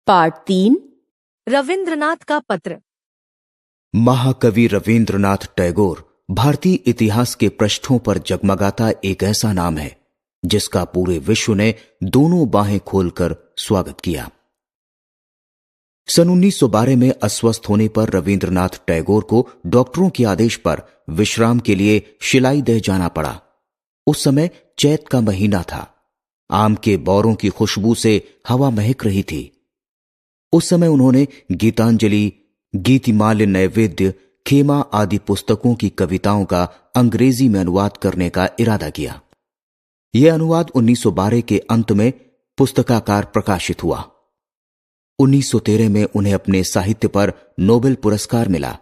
Part 3। Rabindranath का पत्र। महाकवि रविंद्रनाथ टैगोर भारतीय इतिहास के पृष्ठों पर जगमगाता एक ऐसा नाम है जिसका पूरे विश्व ने दोनों बाहें खोलकर स्वागत किया। सन 1912 में अस्वस्थ होने पर रविंद्रनाथ टैगोर को डॉक्टरों के आदेश पर विश्राम के लिए शिलाईदह जाना पड़ा। उस समय चैत का महीना था। आम के बौरों की खुशबू से हवा महक रही थी। उस समय उन्होंने गीतांजलि, गीतिमाल्य नैवेद्य, खेमा आदि पुस्तकों की कविताओं का अंग्रेजी में अनुवाद करने का इरादा किया। यह अनुवाद 1912 के अंत में पुस्तकाकार प्रकाशित हुआ। 1913 में उन्हें अपने साहित्य पर नोबेल पुरस्कार मिला।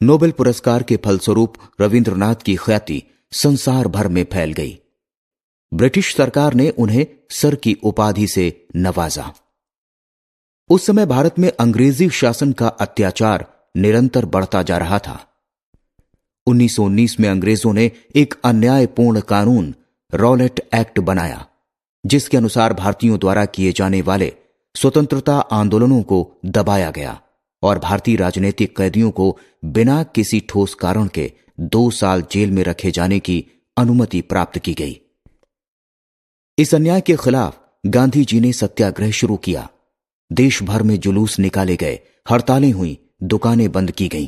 नोबेल पुरस्कार के फलस्वरूप रविंद्रनाथ की ख्याति संसार भर में फैल गई। ब्रिटिश सरकार ने उन्हें सर की उपाधि से नवाजा। उस समय भारत में अंग्रेजी शासन का अत्याचार निरंतर बढ़ता जा रहा था। 1919 में अंग्रेजों ने एक अन्यायपूर्ण कानून रॉलेट एक्ट बनाया, जिसके अनुसार भारतीयों द्वारा किए जाने वाले स्वतंत्रता आंदोलनों को दबाया गया और भारतीय राजनीतिक कैदियों को बिना किसी ठोस कारण के 2 साल जेल में रखे जाने की अनुमति प्राप्त की गई। इस अन्याय के खिलाफ गांधी जी ने सत्याग्रह शुरू किया। देश भर में जुलूस निकाले गए, हड़तालें हुई, दुकानें बंद की गईं।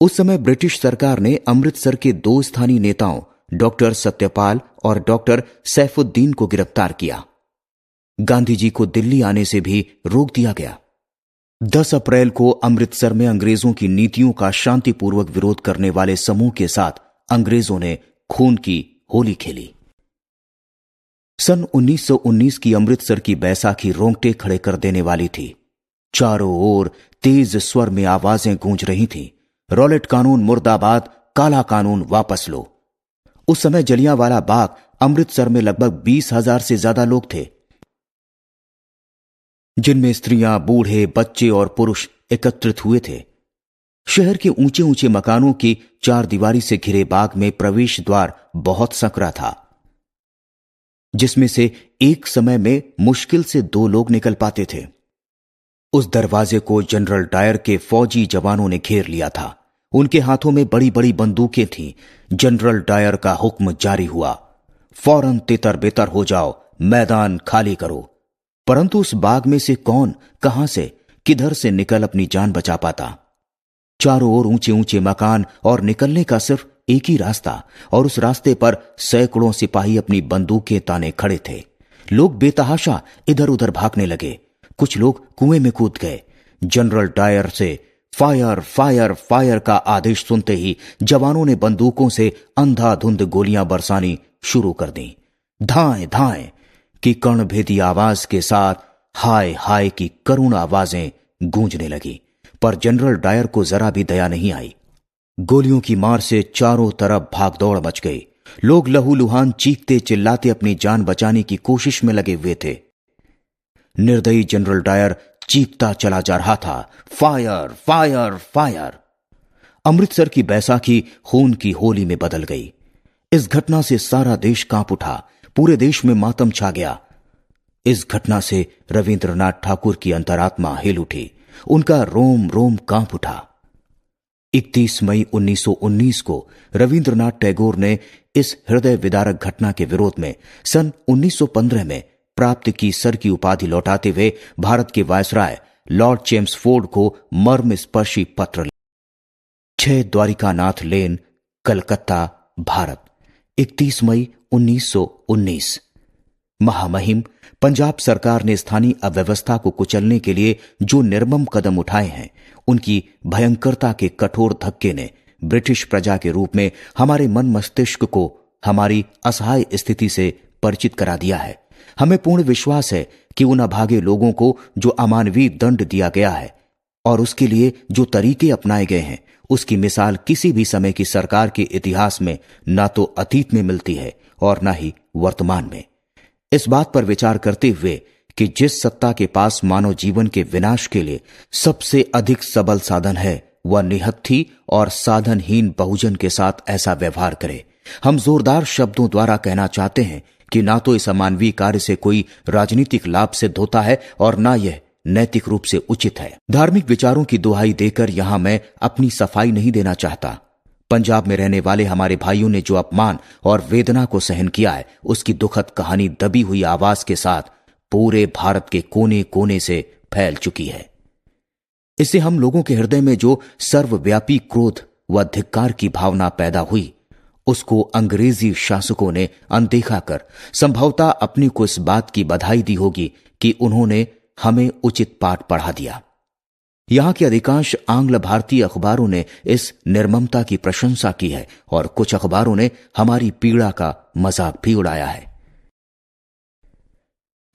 उस समय ब्रिटिश सरकार ने अमृतसर के 2 स्थानीय नेताओं डॉक्टर सत्यपाल और डॉक्टर सैफुद्दीन को गिरफ्तार किया। गांधी जी को दिल्ली आने से भी रोक दिया गया। 10 अप्रैल को अमृतसर में अंग्रेजों की नीतियों का शांतिपूर्वक विरोध करने वाले समूह के साथ अंग्रेजों ने खून की होली खेली। सन 1919 की अमृतसर की बैसाखी रोंगटे खड़े कर देने वाली थी। चारों ओर तेज स्वर में आवाजें गूंज रही थीं। रॉलेट कानून मुर्दाबाद, काला कानून वापस लो। उस समय जलियांवाला बाग अमृतसर में लगभग 20,000 से ज्यादा लोग थे, जिनमें स्त्रियां, बूढ़े, बच्चे और पुरुष एकत्रित हुए थे। शहर के ऊंचे ऊंचे मकानों की 4 दीवारी से घिरे बाग में प्रवेश द्वार बहुत संकरा था, जिसमें से एक समय में मुश्किल से 2 लोग निकल पाते थे। उस दरवाजे को जनरल डायर के फौजी जवानों ने घेर लिया था। उनके हाथों में बड़ी बड़ी बंदूकें थीं। जनरल डायर का हुक्म जारी हुआ, फौरन तितर बितर हो जाओ, मैदान खाली करो। परंतु उस बाग में से कौन, कहां से, किधर से निकल अपनी जान बचा पाता? चारों ओर ऊंचे ऊंचे मकान और निकलने का सिर्फ एक ही रास्ता, और उस रास्ते पर सैकड़ों सिपाही अपनी बंदूकें ताने खड़े थे। लोग बेतहाशा इधर उधर भागने लगे। कुछ लोग कुएं में कूद गए। जनरल डायर से फायर फायर फायर का आदेश सुनते ही जवानों ने बंदूकों से अंधाधुंध गोलियां बरसानी शुरू कर दी। धाएं धाएं की कर्णभेदी आवाज के साथ हाय हाय की करुण आवाजें गूंजने लगी, पर जनरल डायर को जरा भी दया नहीं आई। गोलियों की मार से चारों तरफ भागदौड़ मच गई। लोग लहूलुहान चीखते चिल्लाते अपनी जान बचाने की कोशिश में लगे हुए थे। निर्दयी जनरल डायर चीखता चला जा रहा था, फायर फायर फायर। अमृतसर की बैसाखी खून की होली में बदल गई। इस घटना से सारा देश कांप उठा। पूरे देश में मातम छा गया। इस घटना से रविंद्रनाथ ठाकुर की अंतरात्मा हिल उठी। उनका रोम रोम कांप उठा। 31 मई 1919 को रविंद्रनाथ टैगोर ने इस हृदय विदारक घटना के विरोध में सन 1915 में प्राप्त की सर की उपाधि लौटाते हुए भारत के वायसराय लॉर्ड चेम्सफोर्ड को मर्मस्पर्शी पत्र लिखा। 6 द्वारिकानाथ लेन, कलकत्ता, भारत, 31 मई 1919। महामहिम, पंजाब सरकार ने स्थानीय अव्यवस्था को कुचलने के लिए जो निर्मम कदम उठाए हैं, उनकी भयंकरता के कठोर धक्के ने ब्रिटिश प्रजा के रूप में हमारे मन मस्तिष्क को हमारी असहाय स्थिति से परिचित करा दिया है। हमें पूर्ण विश्वास है कि उन अभागे लोगों को जो अमानवीय दंड दिया गया है और उसके लिए जो तरीके अपनाए गए हैं, उसकी मिसाल किसी भी समय की सरकार के इतिहास में ना तो अतीत में मिलती है और ना ही वर्तमान में। इस बात पर विचार करते हुए कि जिस सत्ता के पास मानव जीवन के विनाश के लिए सबसे अधिक सबल साधन है, वह निहत्थी और साधनहीन बहुजन के साथ ऐसा व्यवहार करे। हम जोरदार शब्दों द्वारा कहना चाहते हैं कि ना तो इस अमानवीय कार्य से कोई राजनीतिक लाभ सिद्ध होता है और ना यह नैतिक रूप से उचित है। धार्मिक विचारों की दुहाई देकर यहां मैं अपनी सफाई नहीं देना चाहता। पंजाब में रहने वाले हमारे भाइयों ने जो अपमान और वेदना को सहन किया है, उसकी दुखद कहानी दबी हुई आवाज के साथ पूरे भारत के कोने कोने से फैल चुकी है। इससे हम लोगों के हृदय में जो सर्वव्यापी क्रोध व धिक्कार की भावना पैदा हुई, उसको अंग्रेजी शासकों ने अनदेखा कर संभवतः अपने को इस बात की बधाई दी होगी कि उन्होंने हमें उचित पाठ पढ़ा दिया। यहां के अधिकांश आंग्ल भारतीय अखबारों ने इस निर्ममता की प्रशंसा की है और कुछ अखबारों ने हमारी पीड़ा का मजाक भी उड़ाया है।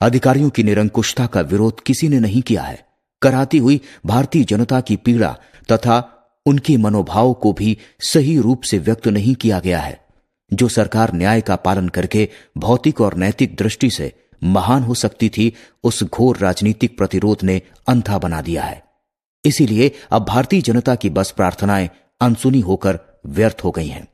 अधिकारियों की निरंकुशता का विरोध किसी ने नहीं किया है। कराती हुई भारतीय जनता की पीड़ा तथा उनके मनोभाव को भी सही रूप से व्यक्त नहीं किया गया है। जो सरकार न्याय का पालन करके भौतिक और नैतिक दृष्टि से महान हो सकती थी, उस घोर राजनीतिक प्रतिरोध ने अंधा बना दिया है। इसीलिए अब भारतीय जनता की बस प्रार्थनाएं अनसुनी होकर व्यर्थ हो गई हैं।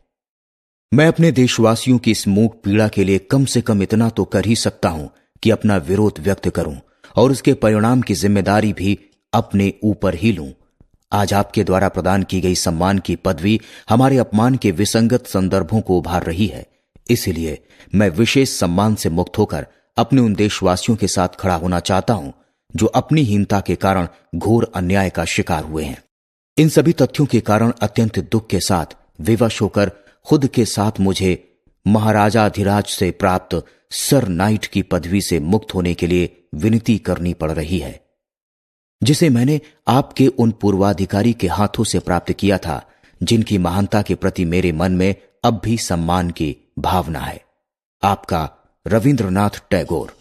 मैं अपने देशवासियों की इस मूक पीड़ा के लिए कम से कम इतना तो कर ही सकता हूं कि अपना विरोध व्यक्त करूं और उसके परिणाम की जिम्मेदारी भी अपने ऊपर ही लूं। आज आपके द्वारा प्रदान की गई सम्मान की पदवी हमारे अपमान के विसंगत संदर्भों को उभार रही है। इसलिए मैं विशेष सम्मान से मुक्त होकर अपने उन देशवासियों के साथ खड़ा होना चाहता हूं जो अपनी हीनता के कारण घोर अन्याय का शिकार हुए हैं। इन सभी तथ्यों के कारण अत्यंत दुख के साथ विवश होकर खुद के साथ मुझे महाराजाधिराज से प्राप्त सर नाइट की पदवी से मुक्त होने के लिए विनती करनी पड़ रही है, जिसे मैंने आपके उन पूर्वाधिकारी के हाथों से प्राप्त किया था, जिनकी महानता के प्रति मेरे मन में अब भी सम्मान की भावना है। आपका रविंद्रनाथ टैगोर।